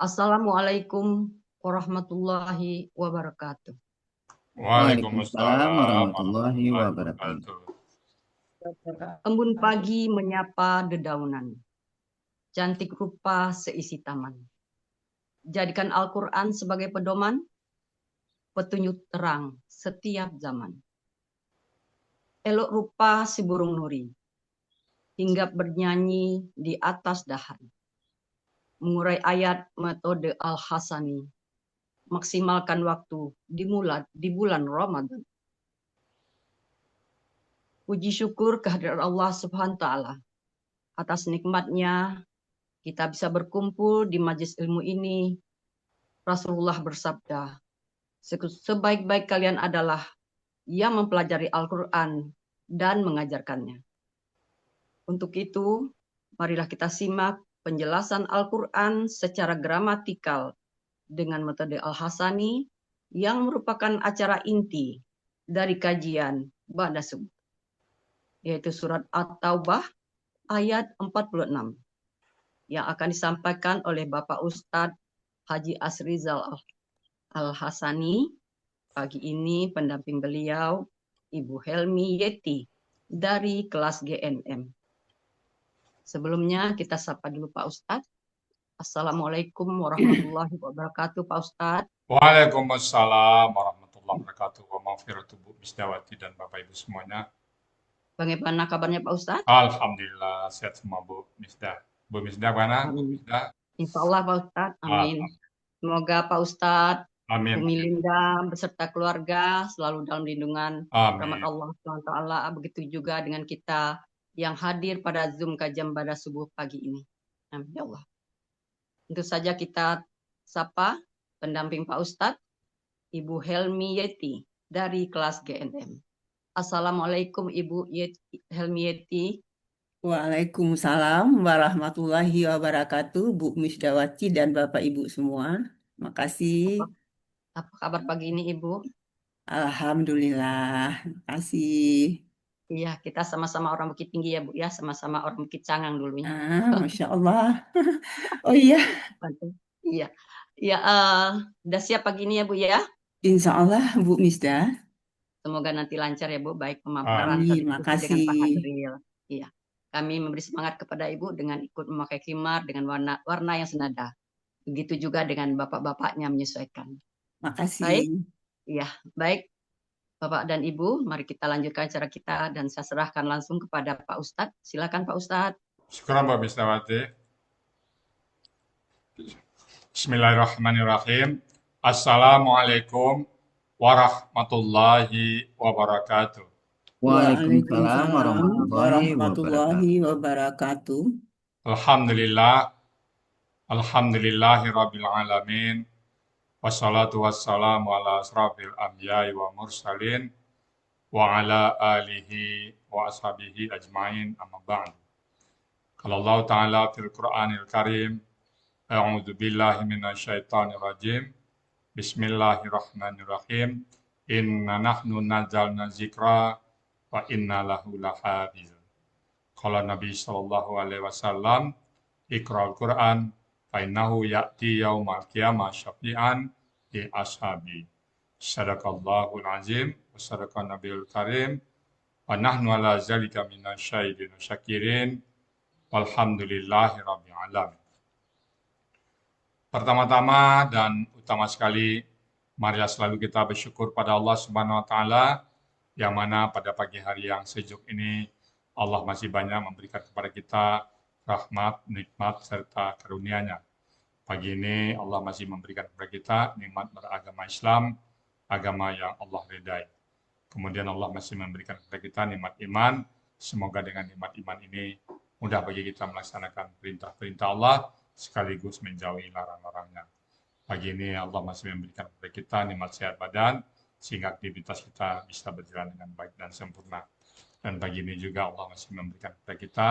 Assalamualaikum warahmatullahi wabarakatuh. Waalaikumsalam Waalaikumsalam warahmatullahi warahmatullahi wabarakatuh. wabarakatuh. Embun pagi menyapa dedaunan, cantik rupa seisi taman. Jadikan Al-Quran sebagai pedoman, petunjuk terang setiap zaman. Elok rupa si burung nuri, hinggap bernyanyi di atas dahan. Mengurai ayat metode Al-Hasani, maksimalkan waktu di bulan Ramadan. Puji syukur kehadirat Allah Subhanahu wa taala atas nikmatnya kita bisa berkumpul di majelis ilmu ini. Rasulullah bersabda, sebaik-baik kalian adalah yang mempelajari Al-Quran dan mengajarkannya. Untuk itu, marilah kita simak penjelasan Al-Quran secara gramatikal dengan metode Al-Hasani yang merupakan acara inti dari kajian Ba'da Subuh, yaitu surat At-Taubah ayat 46 yang akan disampaikan oleh Bapak Ustadz Haji Asrizal Al-Hasani. Pagi ini pendamping beliau Ibu Helmi Yeti dari kelas GNM. Sebelumnya kita sapa dulu Pak Ustadz. Assalamualaikum warahmatullahi wabarakatuh Pak Ustadz. Waalaikumsalam warahmatullahi wabarakatuh. Wa maghfiratu Bu Misdawati dan Bapak Ibu semuanya. Bagaimana kabarnya Pak Ustadz? Alhamdulillah sehat semua Bu Misdah. Bu Misdah mana? Bu Amin. Misdah. Insya Allah Pak Ustadz. Amin. Semoga Pak Ustadz, Amin. Bumi Linda beserta keluarga selalu dalam lindungan rahmat Amin. Allah SWT. Begitu juga dengan kita yang hadir pada Zoom kajian pada subuh pagi ini. Amin ya Allah. Tentu saja kita sapa pendamping Pak Ustadz, Ibu Helmi Yeti dari kelas GNM. Assalamualaikum Ibu Helmi Yeti. Waalaikumsalam warahmatullahi wabarakatuh, Bu Misdawati dan Bapak Ibu semua. Apa, Makasih. apa kabar pagi ini Ibu? Alhamdulillah. Makasih. Iya, kita sama-sama orang Bukit Tinggi ya Bu ya, sama-sama orang Bukit Cangang dulunya. Masya Allah. Oh iya, Iya, iya. Udah siap pagi ini ya Bu ya? Insya Allah Bu Misda. Semoga nanti lancar ya Bu, baik pemaparan Amin. Amin. terdiskusi dengan Pak Makasih. Hadril. Iya. Kami memberi semangat kepada Ibu dengan ikut memakai khimar dengan warna yang senada. Begitu juga dengan bapak-bapaknya menyesuaikan. Baik, Makasih. iya, baik Bapak dan Ibu, mari kita lanjutkan acara kita dan saya serahkan langsung kepada Pak Ustadz. Silakan Pak Ustadz. Syukur Bu Misdawati. Bismillahirrahmanirrahim. Assalamualaikum warahmatullahi wabarakatuh. Waalaikumsalam Waalaikumsalam Waalaikumsalam. warahmatullahi Warahmatullahi warahmatullahi wabarakatuh. wabarakatuh. Alhamdulillah. Alhamdulillahi rabbil alamin. Wassalatu wassalamu ala asrafil anbiya'i wa mursalin wa ala alihi wa ashabihi ajmain amma ba'du. Kalau Allah Ta'ala fil Qur'anil Karim, A'udzu billahi minasyaitonir rajim. Bismillahirrahmanirrahim. Inna nahnu nazzalna dzikra wa inna lahu lahafizun. Qala Nabi sallallahu alaihi wasallam, Iqra'ul Qur'an fa innahu ya'ti yaumal qiyamah syafi'an li ashabi. Sadaqallahul azim wa sadaqan nabiyul karim wa nahnu ala zalika minasyahidin syakirin walhamdulillahi rabbil alamin. Pertama-tama dan utama sekali, marilah selalu kita bersyukur pada Allah Subhanahu wa taala yang mana pada pagi hari yang sejuk ini Allah masih banyak memberikan kepada kita rahmat, nikmat serta karunia-Nya. Pagi ini Allah masih memberikan kepada kita nikmat beragama Islam, agama yang Allah ridai. Kemudian Allah masih memberikan kepada kita nikmat iman. Semoga dengan nikmat iman ini mudah bagi kita melaksanakan perintah-perintah Allah sekaligus menjauhi larang-larangnya. Pagi ini Allah masih memberikan kepada kita nikmat sehat badan sehingga aktivitas kita bisa berjalan dengan baik dan sempurna. Dan pagi ini juga Allah masih memberikan kepada kita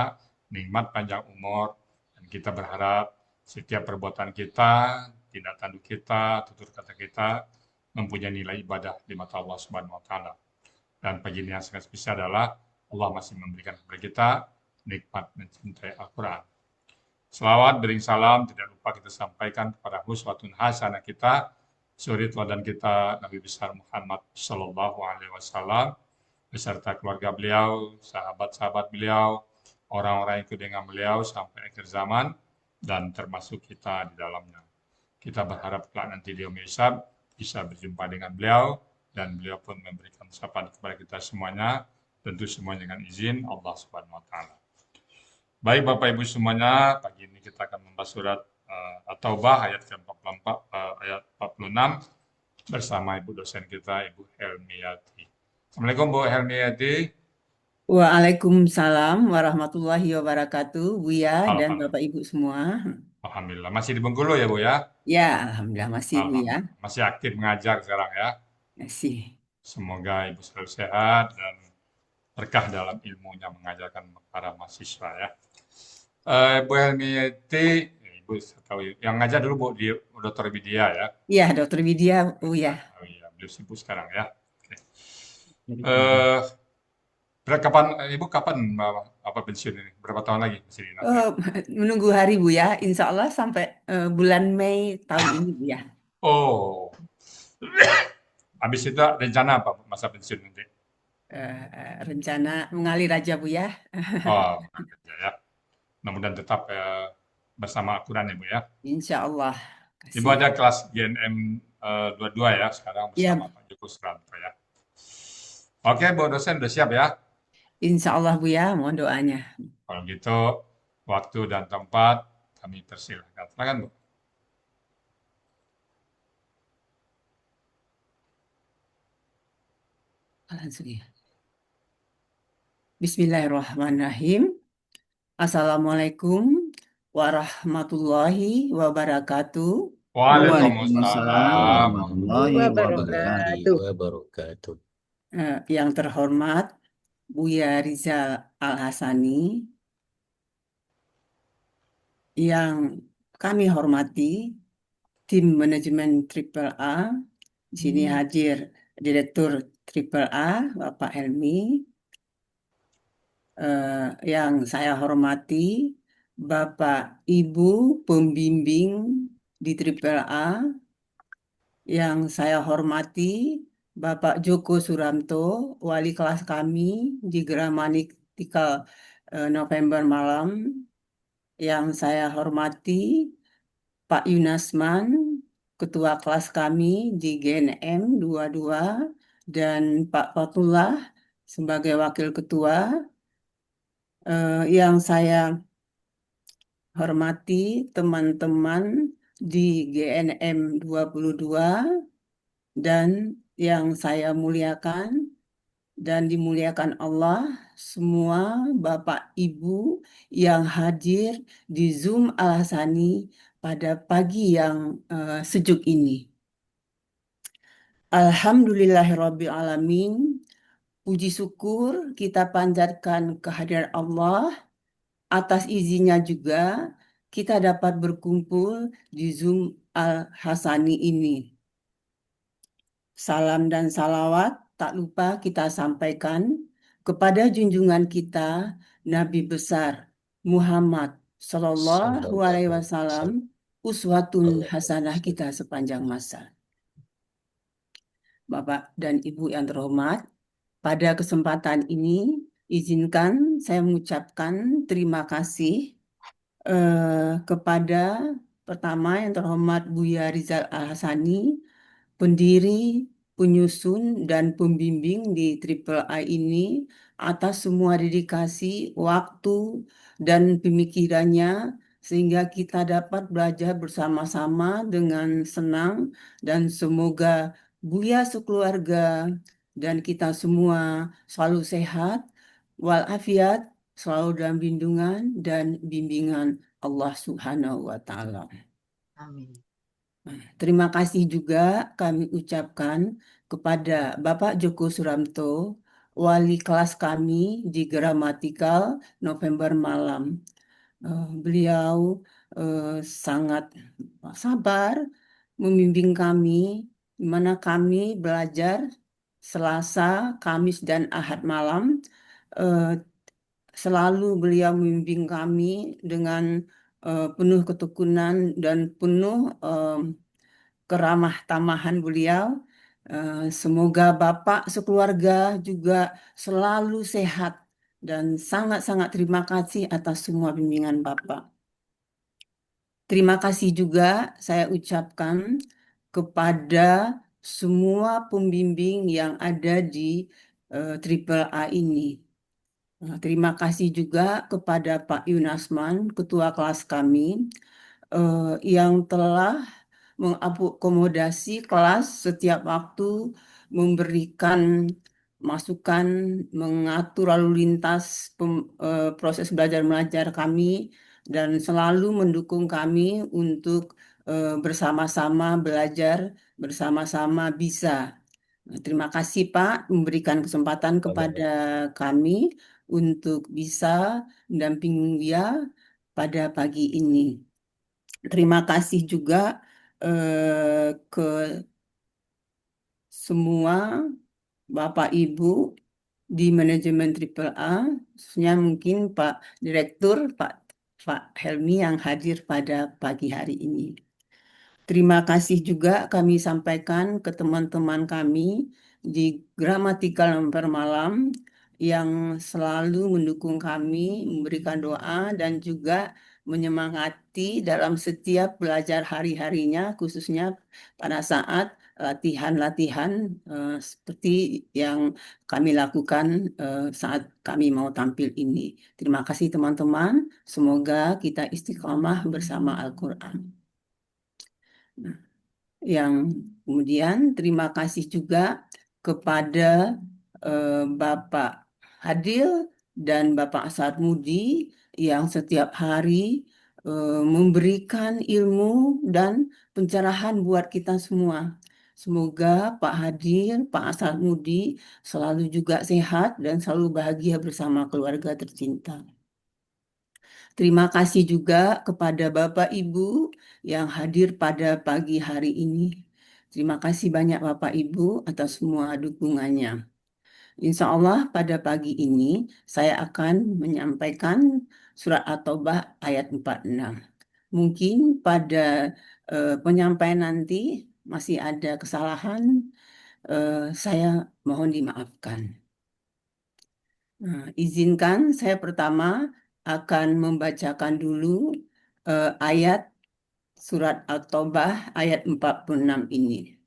nikmat panjang umur dan kita berharap setiap perbuatan kita, tindak tanduk kita, tutur kata kita mempunyai nilai ibadah di mata Allah Subhanahu wa taala. Dan pagi ini yang sangat spesial adalah Allah masih memberikan kepada kita nikmat mencintai Al-Quran. Selawat bering salam tidak lupa kita sampaikan kepada uswatun hasanah kita, suri teladan kita Nabi besar Muhammad Sallallahu Alaihi Wasallam beserta keluarga beliau, sahabat-sahabat beliau, orang-orang yang ikut dengan beliau sampai akhir zaman dan termasuk kita di dalamnya. Kita berharap kelak nanti di yaumul hisab bisa berjumpa dengan beliau dan beliau pun memberikan sapaan kepada kita semuanya, tentu semuanya dengan izin Allah Subhanahu wa taala. Baik Bapak Ibu semuanya, pagi ini kita akan membahas surat At-Taubah ayat ke-44 ayat 46 bersama Ibu dosen kita Ibu Helmiati. Assalamualaikum Bu Helmiati. Waalaikumsalam warahmatullahi wabarakatuh, Buya dan Alhamdulillah. Bapak Ibu semua. Alhamdulillah. Masih di Bengkulu ya Bu ya? Ya, alhamdulillah masih Buya. Alhamdulillah. Masih aktif mengajar sekarang ya. Masih. Semoga Ibu selalu sehat dan berkah dalam ilmunya mengajarkan para mahasiswa ya. Bu Helmiati, Ibu tahu yang ngajar dulu Bu di Dr. Widya ya. Iya, Dokter Widya, Buya. Oh iya, beliau sibuk sekarang ya. Oke. Eh, Ibu kapan apa pensiun ini? Berapa tahun lagi masih di Natuna? Menunggu hari Buya, insya Allah sampai bulan Mei tahun ini Buya. Oh, habis itu rencana apa masa pensiun nanti? Rencana mengalir aja Buya. Oh, kerja ya. Mudah-mudahan tetap bersama Al-Quran ya Bu ya. Insya Allah. Ibu Kasih. ada kelas GNM 22 ya sekarang bersama Ya, Pak Joko Suranto ya. Oke, Bu dosen udah siap ya? insya Allah Buya, mohon doanya. Kalau gitu, waktu dan tempat kami persilahkan. Silakan Bu. Langsung ya. Bismillahirrahmanirrahim. Assalamualaikum warahmatullahi wabarakatuh. Waalaikumsalam Waalaikumsalam warahmatullahi warahmatullahi wabarakatuh. wabarakatuh. Yang terhormat Buya Rizal Al-Hasani, yang kami hormati tim manajemen Triple A, di sini hadir Direktur Triple A, Bapak Helmi, yang saya hormati Bapak Ibu pembimbing di Triple A, yang saya hormati Bapak Joko Suranto, wali kelas kami di Gramatikal November Malam, yang saya hormati Pak Yunasman, ketua kelas kami di GNM 22, dan Pak Fatullah sebagai wakil ketua, yang saya hormati teman-teman di GNM 22 dan yang saya muliakan dan dimuliakan Allah, semua Bapak Ibu yang hadir di Zoom Al-Hasani pada pagi yang sejuk ini. Alhamdulillahirrabbilalamin, puji syukur kita panjatkan kehadiran Allah. Atas izinnya juga kita dapat berkumpul di Zoom Al-Hasani ini. Salam dan salawat tak lupa kita sampaikan kepada junjungan kita Nabi besar Muhammad Sallallahu Alaihi Wasallam, uswatun hasanah kita sepanjang masa. Bapak dan Ibu yang terhormat, pada kesempatan ini izinkan saya mengucapkan terima kasih kepada pertama yang terhormat Buya Rizal Al-Hasani, pendiri, penyusun, dan pembimbing di Triple A ini, atas semua dedikasi, waktu, dan pemikirannya sehingga kita dapat belajar bersama-sama dengan senang, dan semoga Buya sekeluarga dan kita semua selalu sehat walafiat, selalu dalam lindungan dan bimbingan Allah Subhanahu wa Ta'ala. Amin. Terima kasih juga kami ucapkan kepada Bapak Joko Suranto, wali kelas kami di Gramatikal November Malam. Beliau sangat sabar membimbing kami, di mana kami belajar Selasa, Kamis, dan Ahad malam. Selalu beliau membimbing kami dengan penuh ketekunan dan penuh keramah tamahan beliau. Semoga Bapak sekeluarga juga selalu sehat dan sangat-sangat terima kasih atas semua bimbingan Bapak. Terima kasih juga saya ucapkan kepada semua pembimbing yang ada di Triple A ini. Terima kasih juga kepada Pak Yunasman, ketua kelas kami, yang telah mengakomodasi kelas setiap waktu, memberikan masukan, mengatur lalu lintas proses belajar mengajar kami, dan selalu mendukung kami untuk bersama-sama belajar, bersama-sama bisa. Terima kasih Pak memberikan kesempatan kepada kami untuk bisa mendampingi dia pada pagi ini. Terima kasih juga ke semua Bapak Ibu di manajemen Triple A, khususnya mungkin Pak Direktur, Pak Helmi yang hadir pada pagi hari ini. Terima kasih juga kami sampaikan ke teman-teman kami di Gramatikal Lemper Malam yang selalu mendukung kami, memberikan doa dan juga menyemangati dalam setiap belajar hari-harinya, khususnya pada saat latihan-latihan seperti yang kami lakukan saat kami mau tampil ini. Terima kasih teman-teman, semoga kita istiqomah bersama Al-Quran. Yang kemudian terima kasih juga kepada Bapak Hadil dan Bapak Sarmudi yang setiap hari memberikan ilmu dan pencerahan buat kita semua. Semoga Pak Hadil, Pak Sarmudi selalu juga sehat dan selalu bahagia bersama keluarga tercinta. Terima kasih juga kepada Bapak Ibu yang hadir pada pagi hari ini. Terima kasih banyak Bapak Ibu atas semua dukungannya. Insya Allah pada pagi ini saya akan menyampaikan surat At-Taubah ayat 46. Mungkin pada penyampaian nanti masih ada kesalahan, saya mohon dimaafkan. Izinkan saya pertama akan membacakan dulu ayat surat At-Taubah ayat 46 ini.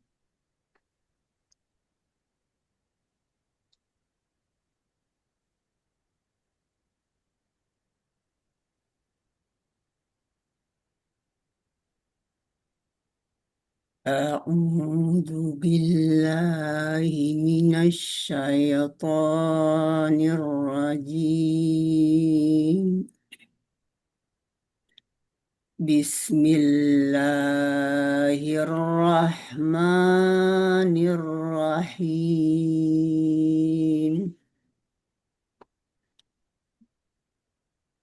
A'udzu billahi minasy syaithanir rajim. Bismillahirrahmanirrahim.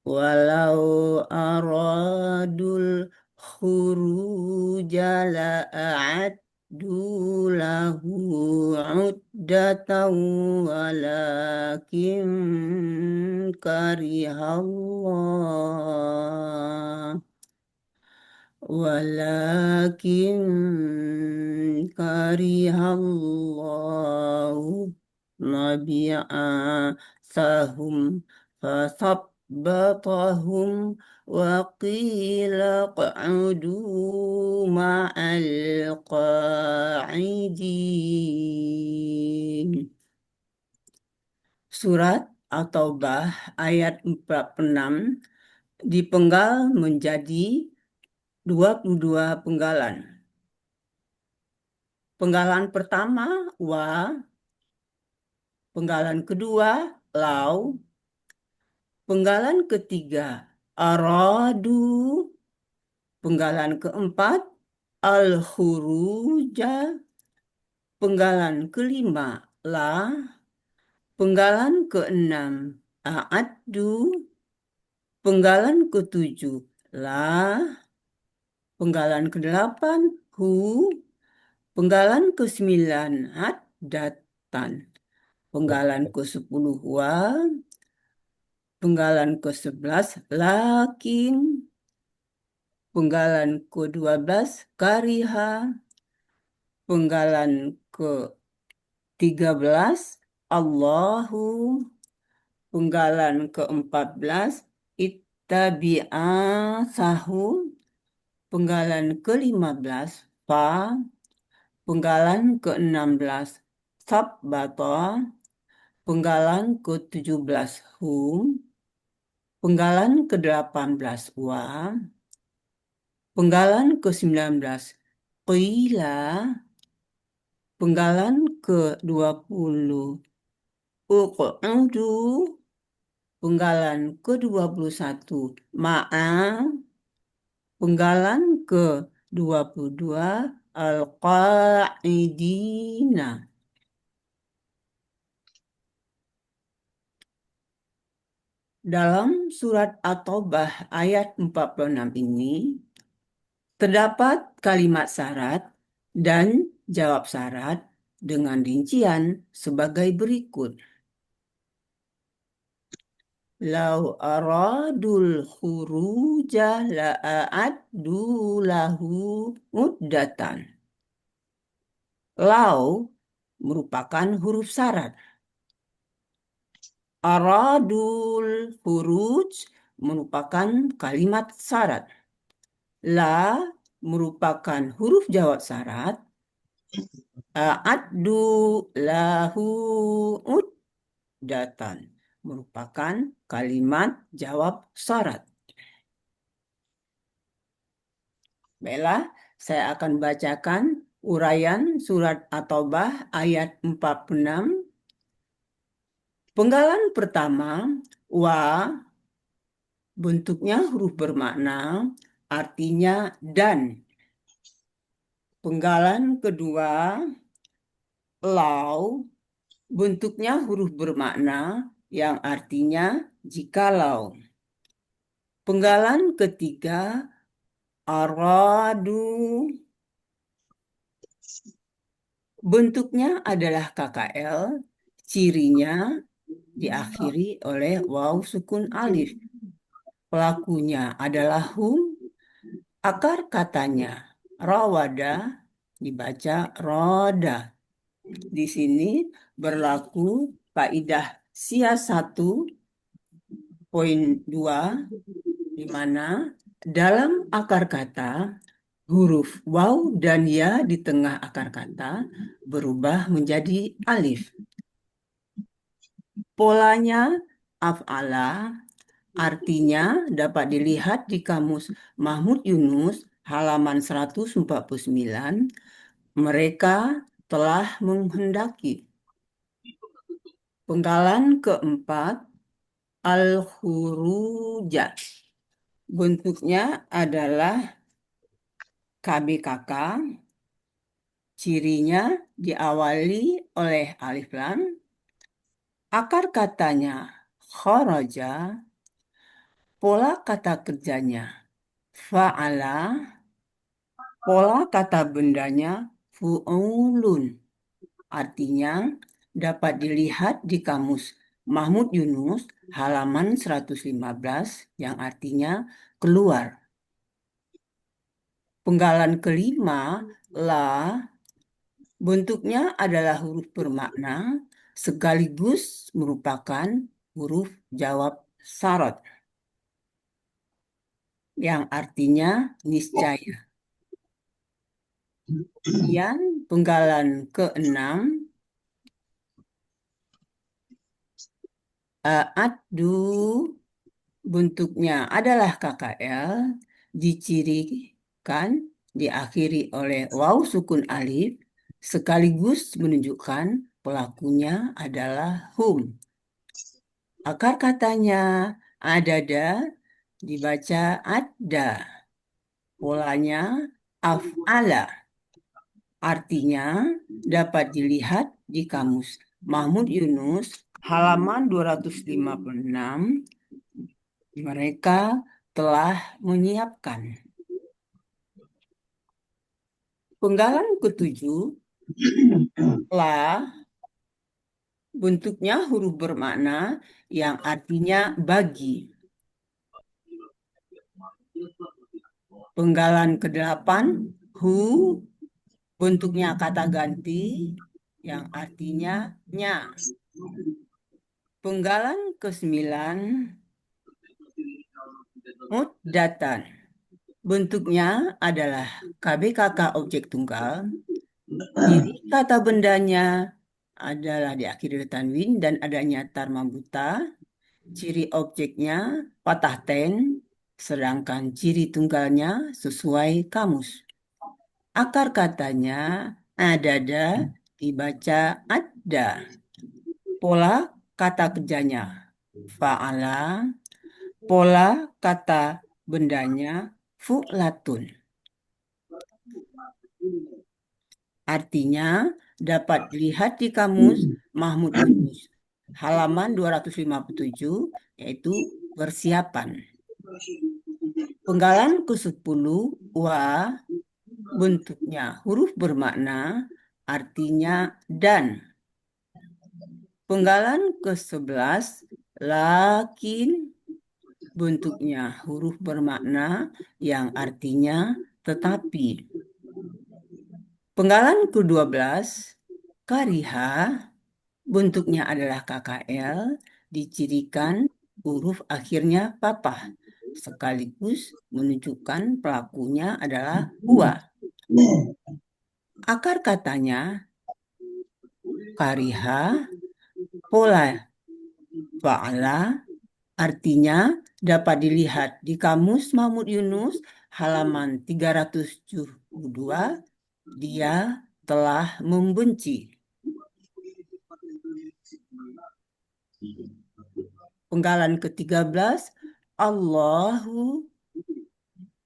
Walau aradul khuruja la'addu lahu 'uddatan walakin karihallah mabi'atsahum fasabbatahum wa qila qa'udu ma'al qa'idin. Surat At-Taubah ayat 46 dipenggal menjadi 22 penggalan. Penggalan pertama wa, penggalan kedua lau, penggalan ketiga aradu, penggalan keempat al-khuruja, penggalan kelima la, penggalan keenam a'addu, penggalan ketujuh la, penggalan ke-8 hu, penggalan ke-9 haddatan, penggalan ke-10 wa, penggalan ke-11 lakin, Penggalan ke-12 kariha. Penggalan ke-13 Allahu. Penggalan ke-14 ittabi'asahu. Penggalan ke-15 fa. Penggalan ke-16 sabbata. Penggalan ke-17 hum. Penggalan ke-18 wa. Penggalan ke-19 qila. Penggalan ke-20 uq'udu. Penggalan ke-21 ma'a. Penggalan ke-22 al-qa'idina. Dalam surat At-Taubah ayat 46 ini terdapat kalimat syarat dan jawab syarat dengan rincian sebagai berikut. Lau aradul khuruja la'addu lahu muddatan. Lau merupakan huruf syarat. Aradul khuruj merupakan kalimat syarat. La merupakan huruf jawab syarat. A'addu lahu muddatan merupakan kalimat jawab syarat. Baiklah, saya akan bacakan uraian surat At-Taubah ayat 46. Penggalan pertama, wa, bentuknya huruf bermakna, artinya dan. Penggalan kedua, lau, bentuknya huruf bermakna yang artinya jikalau. Penggalan ketiga, aradu, bentuknya adalah KKL, cirinya diakhiri oleh waw sukun alif. Pelakunya adalah hum, akar katanya rawada, dibaca roda. Di sini berlaku kaidah sias 1.2 di mana dalam akar kata huruf waw dan ya di tengah akar kata berubah menjadi alif. Polanya af'ala, artinya dapat dilihat di kamus Mahmud Yunus halaman 149. Mereka telah menghendaki. Penggalan keempat al-khuruja. Bentuknya adalah KBKK. Cirinya diawali oleh alif lam. Akar katanya kharaja. Pola kata kerjanya fa'ala. Pola kata bendanya fu'ulun. Artinya dapat dilihat di kamus Mahmud Yunus halaman 115 yang artinya keluar. Penggalan kelima, la, bentuknya adalah huruf bermakna sekaligus merupakan huruf jawab syarat yang artinya niscaya. Kemudian penggalan keenam, addu, bentuknya adalah KKL, dicirikan diakhiri oleh waw sukun alif, sekaligus menunjukkan pelakunya adalah hum. Akar katanya adada, dibaca adda. Polanya af'ala. Artinya dapat dilihat di kamus Mahmud Yunus halaman 256. Mereka telah menyiapkan. Penggalan ketujuh, la, bentuknya huruf bermakna yang artinya bagi. Penggalan ke-8, hu, bentuknya kata ganti yang artinya nya. Penggalan ke-9, muddatan. Bentuknya adalah KBKK objek tunggal. Ciri kata bendanya adalah diakhiri dengan tanwin dan adanya tarma buta. Ciri objeknya patah ten, sedangkan ciri tunggalnya sesuai kamus. Akar katanya adada dibaca ada. Pola kata kerjanya fa'ala. Pola kata bendanya fu'latun. Artinya dapat dilihat di kamus Mahmud Yunus halaman 257, yaitu persiapan. Penggalan ke-10, wa, bentuknya huruf bermakna, artinya dan. Penggalan ke-11, lakin, bentuknya huruf bermakna yang artinya tetapi. Penggalan ke-12, kariha, bentuknya adalah KKL, dicirikan huruf akhirnya patah, sekaligus menunjukkan pelakunya adalah huwa. Akar katanya kariha, pola fa'ala, artinya dapat dilihat di Kamus Mahmud Yunus halaman 372, dia telah membenci. Penggalan ke-13, Allahu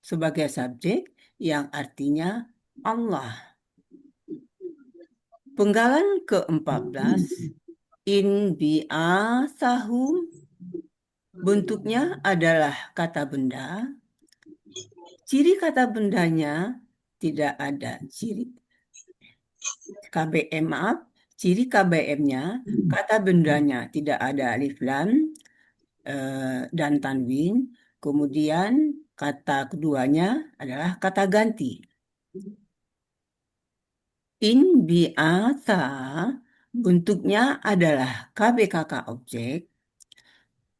sebagai subjek yang artinya Allah. Penggalan ke-14, in bi'asahum, bentuknya adalah kata benda. Ciri kata bendanya tidak ada ciri KBM, maaf. Ciri KBM-nya, kata bendanya tidak ada alif lam dan tanwin. Kemudian kata keduanya adalah kata ganti. In bi'asa, bentuknya adalah KBKK objek.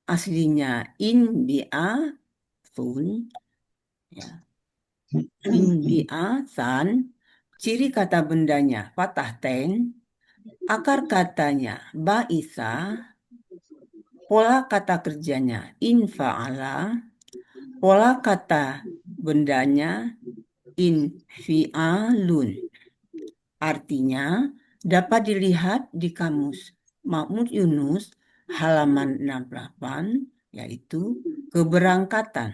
Aslinya in bi'asun, ya. In bi'asan, ciri kata bendanya patah ten, akar katanya ba'isa, pola kata kerjanya in fa'ala, pola kata bendanya in fi'alun. Artinya dapat dilihat di Kamus Mahmud Yunus halaman 68, yaitu keberangkatan.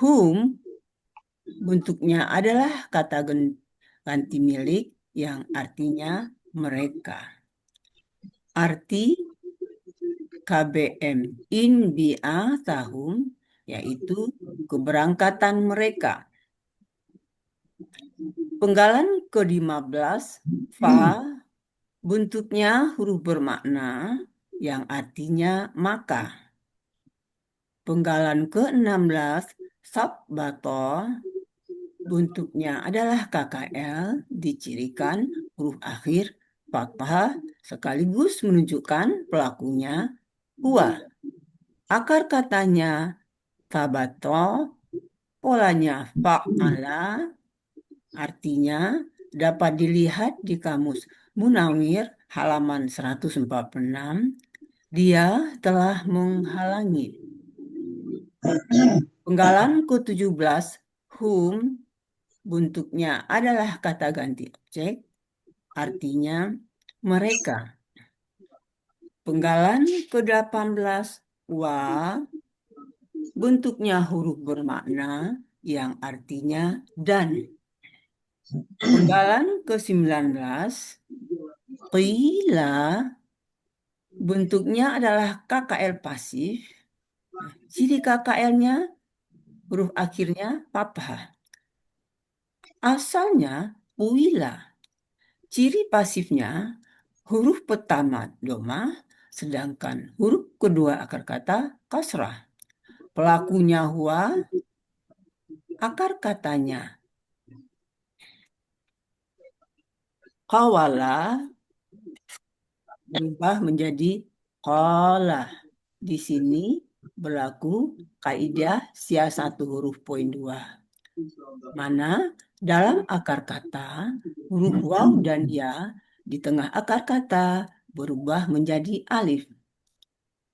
Hum, bentuknya adalah kata ganti milik yang artinya mereka. Arti KBM in bi'athahum, yaitu keberangkatan mereka. Penggalan ke-15, fa, bentuknya huruf bermakna yang artinya maka. Penggalan ke-16, sabbato, bentuknya adalah KKL, dicirikan huruf akhir fathah sekaligus menunjukkan pelakunya huwa. Akar katanya sabato, polanya fa'ala, artinya dapat dilihat di Kamus Munawir halaman 146, dia telah menghalangi. Penggalan ke-17, hum, bentuknya adalah kata ganti objek, artinya mereka. Penggalan ke-18, wa, bentuknya huruf bermakna yang artinya dan. Penggalan ke-19, qila, bentuknya adalah KKL pasif. Ciri KKL-nya huruf akhirnya fathah. Asalnya wila. Ciri pasifnya huruf pertama domah, sedangkan huruf kedua akar kata kasrah. Pelakunya huwa, akar katanya qawala berubah menjadi qala. Di sini berlaku kaidah sia 1 huruf poin 2. Mana dalam akar kata huruf waw dan ya di tengah akar kata berubah menjadi alif.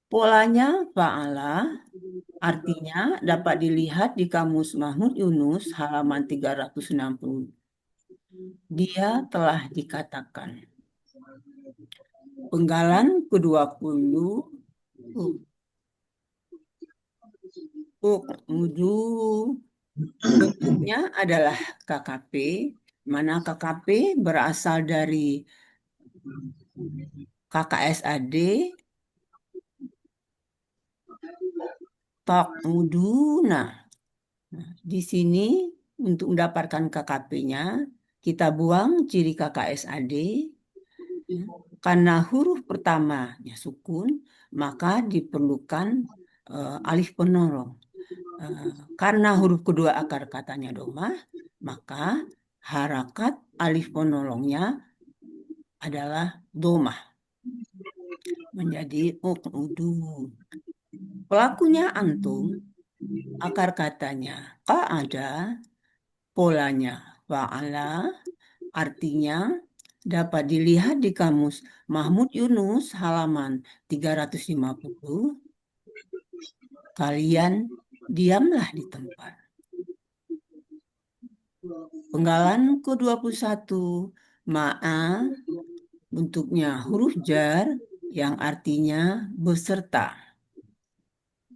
Polanya fa'ala artinya dapat dilihat di Kamus Mahmud Yunus halaman 360. Dia telah dikatakan. Penggalan ke-20 uq'udu bentuknya adalah KKP, mana KKP berasal dari KKSAD, taq'uduna. Nah, di sini untuk mendapatkan KKP-nya, kita buang ciri KKSAD. Karena huruf pertamanya sukun, maka diperlukan alif penolong. Karena huruf kedua akar katanya domah, maka harakat alif penolongnya adalah domah. Menjadi uq'udu. Pelakunya antum, akar katanya qa'ada, polanya fa'ala, artinya dapat dilihat di Kamus Mahmud Yunus halaman 350. Kalian diamlah di tempat. Penggalan ke-21 ma'a bentuknya huruf jar yang artinya beserta.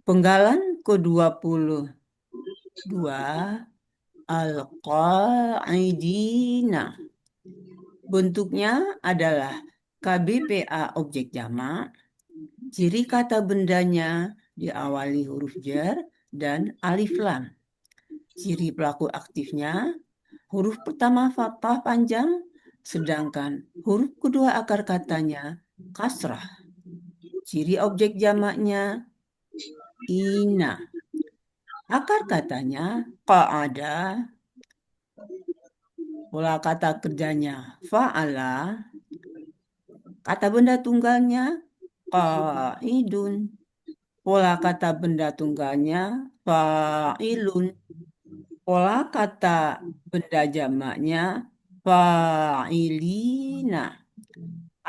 Penggalan ke-22 al-qa'idina bentuknya adalah KBPA objek jamak. Ciri kata bendanya diawali huruf jar dan alif lam. Ciri pelaku aktifnya huruf pertama fathah panjang, sedangkan huruf kedua akar katanya kasrah. Ciri objek jamaknya ina. Akar katanya qa'ada. Pola kata kerjanya fa'ala. Kata benda tunggalnya qa'idun. Pola kata benda tunggalnya fa'ilun. Pola kata benda jamaknya fa'ilina.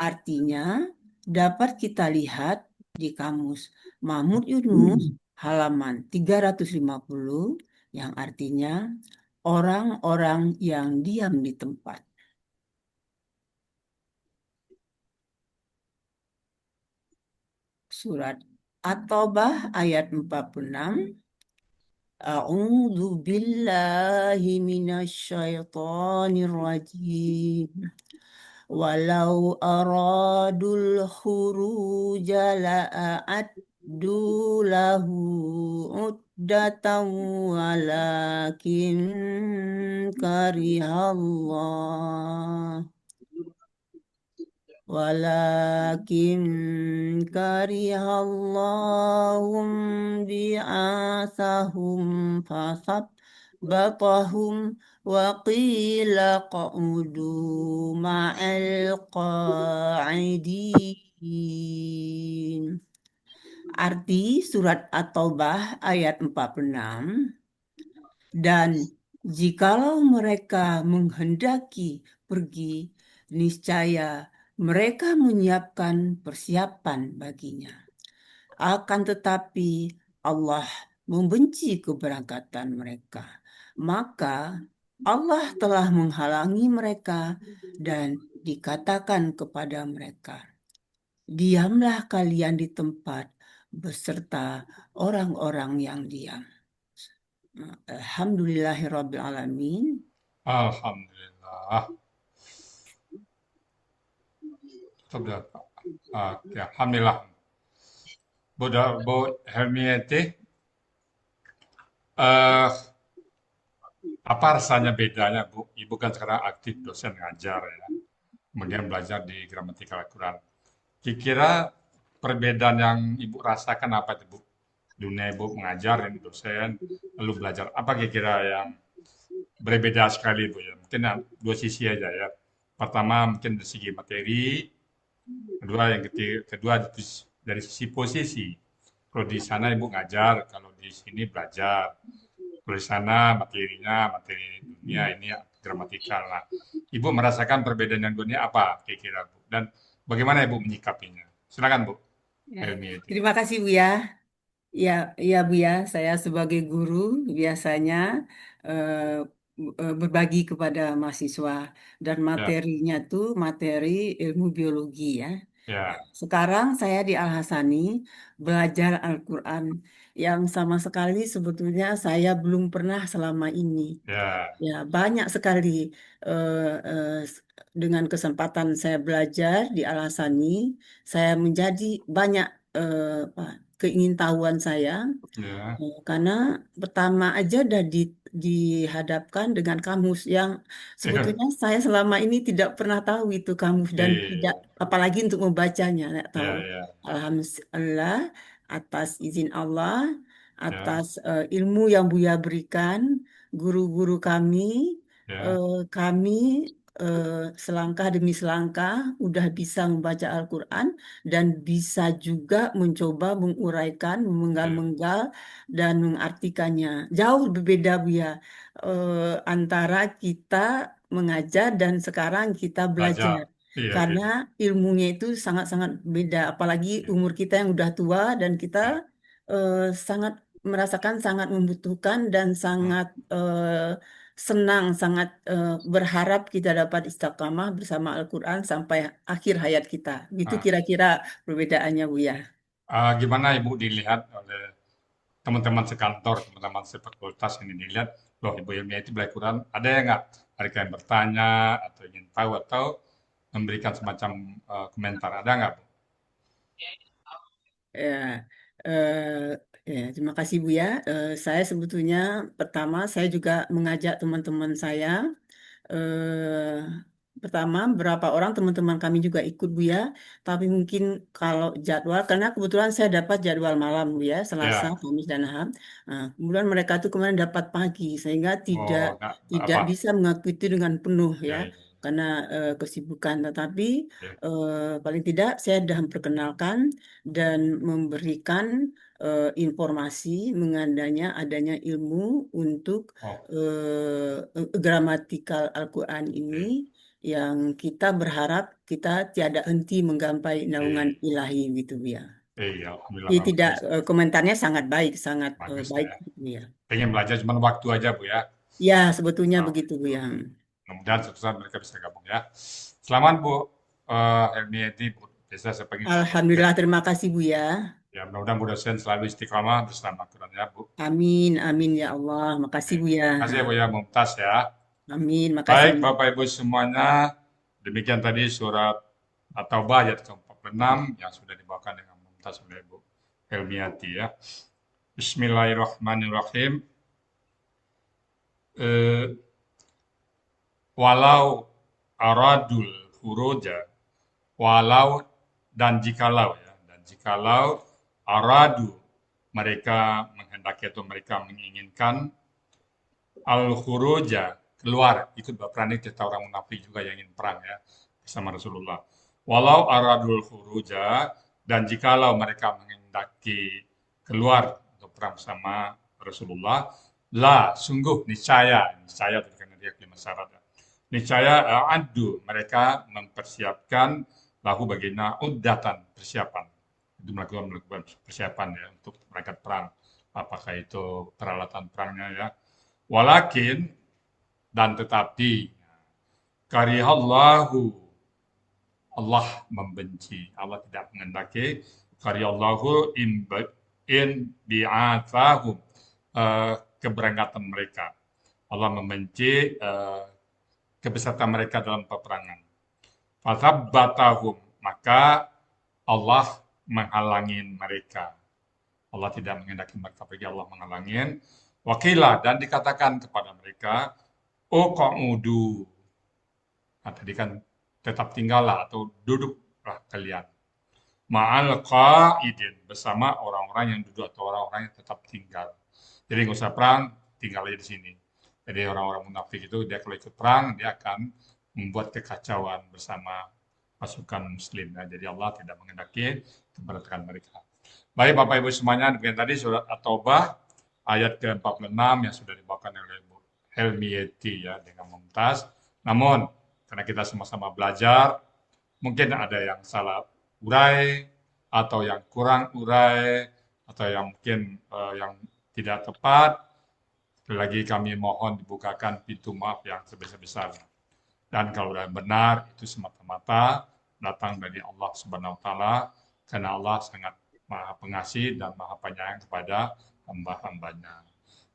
Artinya dapat kita lihat di Kamus Mahmud Yunus halaman 350 yang artinya orang-orang yang diam di tempat. Surat At-Taubah ayat 46. A'udzu billahi minasyaitonir rajim. Walau aradul khuruja la'addu lahu uddatan walakin karihallah karihallahum bi'athahum fasabbatahum wa qila qa'udu ma'al qa'idin. Arti surat At-Taubah ayat 46. Dan jikalau mereka menghendaki pergi, niscaya mereka menyiapkan persiapan baginya. Akan tetapi Allah membenci keberangkatan mereka. Maka Allah telah menghalangi mereka dan dikatakan kepada mereka, diamlah kalian di tempat beserta orang-orang yang diam. Alhamdulillahirrabbilalamin. Alhamdulillah. Oke, alhamdulillah. Bu Hermiete, apa rasanya bedanya, Bu? Ibu kan sekarang aktif dosen ngajar ya, kemudian belajar di Gramatikal Al-Quran. Kira-kira perbedaan yang Ibu rasakan apa itu, Bu? dunia Ibu mengajar, ini dosen, lalu belajar. Apa kira-kira yang berbeda sekali Bu ya? Mungkin dua sisi aja ya. Pertama mungkin dari segi materi, kedua dari sisi posisi. Kalau di sana Ibu ngajar, kalau di sini belajar. Kalau di sana materinya, materi dunia ini gramatikal. Nah, Ibu merasakan perbedaan yang dunia apa kira-kira Bu? Dan bagaimana Ibu menyikapinya? Silakan Bu, Ya, Helmi itu. terima kasih Bu ya. Ya, ya Bu ya, saya sebagai guru biasanya eh, berbagi kepada mahasiswa dan Ya, materinya tuh materi ilmu biologi ya. ya, Sekarang saya di Al Hasani belajar Al-Quran yang sama sekali sebetulnya saya belum pernah selama ini. ya, Ya, banyak sekali eh, eh, s- dengan kesempatan saya belajar di Al Hasani, saya menjadi banyak apa, keingintahuan saya. ya. Karena pertama aja udah dihadapkan dengan kamus yang Iya, sebetulnya saya selama ini tidak pernah tahu itu kamus dan tidak iya, apalagi untuk membacanya tidak iya, tahu. iya, Alhamdulillah atas izin Allah, ya, atas ilmu yang Buya berikan, guru-guru kami, ya, kami eh, selangkah demi selangkah udah bisa membaca Al-Quran dan bisa juga mencoba menguraikan, iya, memenggal-menggal dan mengartikannya. Jauh berbeda Bu ya antara kita mengajar dan sekarang kita belajar. belajar. Iya, Karena iya, ilmunya itu sangat-sangat beda. Apalagi iya, umur kita yang udah tua dan kita iya. sangat merasakan sangat membutuhkan dan Hmm. sangat senang, sangat berharap kita dapat istiqamah bersama Al-Quran sampai akhir hayat kita. Itu Ah, kira-kira perbedaannya Bu ya. gimana Ibu dilihat oleh teman-teman sekantor, teman-teman sefakultas ini dilihat, loh Ibu Ilmiah itu belajar Quran, ada yang nggak? Mereka yang bertanya atau ingin tahu atau memberikan semacam komentar, ada nggak Bu? Ya, terima kasih Bu ya. Saya sebetulnya pertama saya juga mengajak teman-teman saya. eh, Pertama berapa orang teman-teman kami juga ikut Bu ya. Tapi mungkin kalau jadwal, karena kebetulan saya dapat jadwal malam Bu ya, Selasa, Ya, Kamis dan Ahad. Nah, kemudian mereka tuh kemarin dapat pagi, sehingga tidak oh, nggak tidak apa? bisa mengikuti dengan penuh ya. Ya, ya, Karena kesibukan, tetapi ya, paling tidak saya sudah memperkenalkan dan memberikan informasi mengenai adanya ilmu untuk oh, gramatikal Al-Quran ini ya, yang kita berharap kita tiada henti menggapai naungan ya, ilahi gitu ya. iya, alhamdulillah Jadi tidak bagus, komentarnya sangat baik, sangat bagus baik ya. gitu ya. Pengen belajar cuma waktu aja Bu ya. Ya, sebetulnya Nah, begitu Bu ya. mudah-mudahan suatu saat mereka bisa gabung ya. Selamat Bu Helmi Edi, Bu. Biasa saya panggil Bu Dokter. Alhamdulillah, terima kasih Bu ya. Ya, mudah-mudahan Bu dosen selalu istiqamah bersama Quran ya, Bu. Amin, amin ya Allah. Makasih Oke. Bu ya. Makasih ya, Bu ya, Mumtaz ya. Amin, makasih. Baik, Bapak Ibu semuanya, demikian tadi surat At-Taubah ayat ke-46 yang sudah dibawakan dengan Mumtaz oleh Bu Helmiati ya. Bismillahirrahmanirrahim. Eh, walau aradul huroja, walau dan jikalau ya, dan jikalau aradu mereka menghendaki atau mereka menginginkan al-khuruja keluar ikut berperang ini kita orang munafik juga yang ingin perang ya bersama Rasulullah. Walau aradul khuruja dan jikalau mereka menghendaki keluar untuk perang bersama Rasulullah, la sungguh niscaya karena dia kelima syarat ya. Niscaya adu mereka mempersiapkan lahu baginya uddatan persiapan itu melakukan persiapan ya untuk berangkat perang apakah itu peralatan perangnya ya. Walakin dan tetapi karihallahu Allah membenci. Allah tidak mengendaki karihallahu in bi'athahum keberangkatan mereka. Allah membenci kebesertaan mereka dalam peperangan. Fathabbatahum maka Allah menghalangin mereka. Allah tidak mengendaki mereka pergi, Allah menghalangin. Wakilah dan dikatakan kepada mereka, uqa'udu. Nah, tadi kan tetap tinggallah atau duduklah kalian. ma'al qa'idin, bersama orang-orang yang duduk atau orang-orang yang tetap tinggal. Jadi nggak usah perang, tinggal aja di sini. Jadi orang-orang munafik itu dia kalau ikut perang dia akan membuat kekacauan bersama pasukan muslim. Nah, jadi Allah tidak mengendaki keberatan mereka. Baik Bapak Ibu semuanya, demikian tadi surat At-Taubah ayat ke-46 yang sudah dibawakan oleh Ibu Helmieti ya dengan Mumtaz. Namun karena kita sama-sama belajar, mungkin ada yang salah urai atau yang kurang urai atau yang mungkin yang tidak tepat. Sekali lagi kami mohon dibukakan pintu maaf yang sebesar-besarnya. Dan kalau benar itu semata-mata datang dari Allah Subhanahu wa taala karena Allah sangat Maha Pengasih dan Maha Penyayang kepada hamba-hambanya.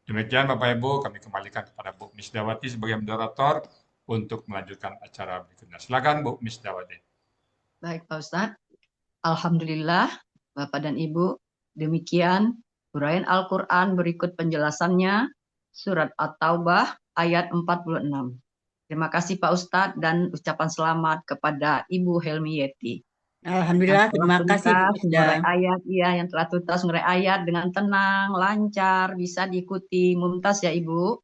Demikian Bapak Ibu, kami kembalikan kepada Bu Misdawati sebagai moderator untuk melanjutkan acara berikutnya. Silakan Bu Misdawati. Baik Pak Ustadz, Alhamdulillah Bapak dan Ibu, demikian uraian Al-Quran berikut penjelasannya, surat At-Taubah ayat 46. Terima kasih Pak Ustadz dan ucapan selamat kepada Ibu Helmieti. Alhamdulillah, terima kasih Bu Misda. Mengurai ayat, yang telah tuntas mengurai ayat dengan tenang, lancar, bisa diikuti. Mumtaz ya Ibu.